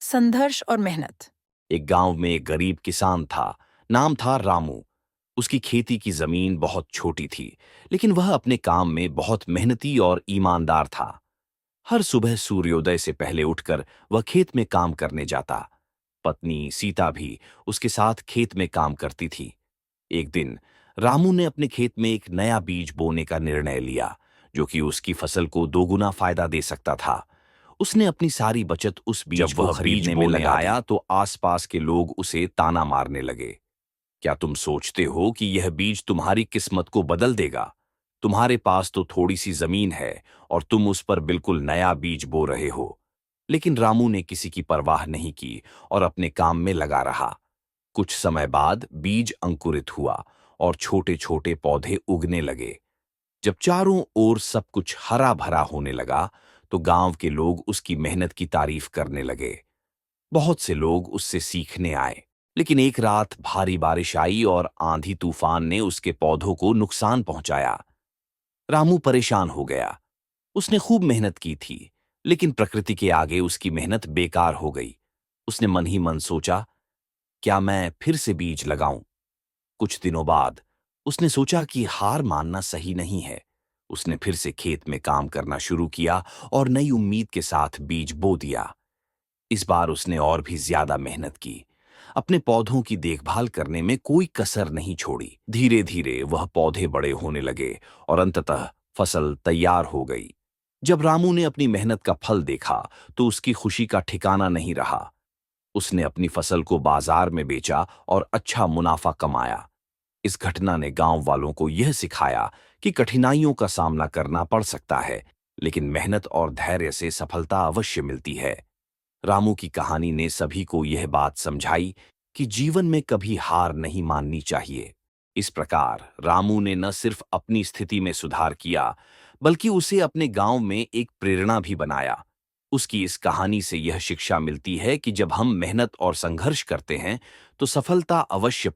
संघर्ष और मेहनत। एक गांव में एक गरीब किसान था। नाम था रामू। उसकी खेती की जमीन बहुत छोटी थी, लेकिन वह अपने काम में बहुत मेहनती और ईमानदार था। हर सुबह सूर्योदय से पहले उठकर वह खेत में काम करने जाता। पत्नी सीता भी उसके साथ खेत में काम करती थी। एक दिन रामू ने अपने खेत में एक नया बीज बोने का निर्णय लिया, जो कि उसकी फसल को दोगुना फायदा दे सकता था। उसने अपनी सारी बचत उस बीज जब को वह बीज खरीदने में बोने लगाया आया तो आसपास के लोग उसे ताना मारने लगे। क्या तुम सोचते हो कि यह बीज तुम्हारी किस्मत को बदल देगा? तुम्हारे पास तो थोड़ी सी जमीन है और तुम उस पर बिल्कुल नया बीज बो रहे हो। लेकिन रामू ने किसी की परवाह नहीं की और अपने काम में लगा रहा। कुछ समय बाद बीज अंकुरित हुआ और छोटे छोटे पौधे उगने लगे। जब चारों ओर सब कुछ हरा भरा होने लगा, तो गांव के लोग उसकी मेहनत की तारीफ करने लगे। बहुत से लोग उससे सीखने आए। लेकिन एक रात भारी बारिश आई और आंधी तूफान ने उसके पौधों को नुकसान पहुंचाया। रामू परेशान हो गया। उसने खूब मेहनत की थी, लेकिन प्रकृति के आगे उसकी मेहनत बेकार हो गई। उसने मन ही मन सोचा, क्या मैं फिर से बीज लगाऊं? कुछ दिनों बाद उसने सोचा कि हार मानना सही नहीं है। उसने फिर से खेत में काम करना शुरू किया और नई उम्मीद के साथ बीज बो दिया। इस बार उसने और भी ज्यादा मेहनत की। अपने पौधों की देखभाल करने में कोई कसर नहीं छोड़ी। धीरे धीरे वह पौधे बड़े होने लगे और अंततः फसल तैयार हो गई। जब रामू ने अपनी मेहनत का फल देखा, तो उसकी खुशी का ठिकाना नहीं रहा। उसने अपनी फसल को बाजार में बेचा और अच्छा मुनाफा कमाया। इस घटना ने गांव वालों को यह सिखाया कि कठिनाइयों का सामना करना पड़ सकता है, लेकिन मेहनत और धैर्य से सफलता अवश्य मिलती है। रामू की कहानी ने सभी को यह बात समझाई कि जीवन में कभी हार नहीं माननी चाहिए। इस प्रकार रामू ने न सिर्फ अपनी स्थिति में सुधार किया, बल्कि उसे अपने गांव में एक प्रेरणा भी बनाया। उसकी इस कहानी से यह शिक्षा मिलती है कि जब हम मेहनत और संघर्ष करते हैं, तो सफलता अवश्य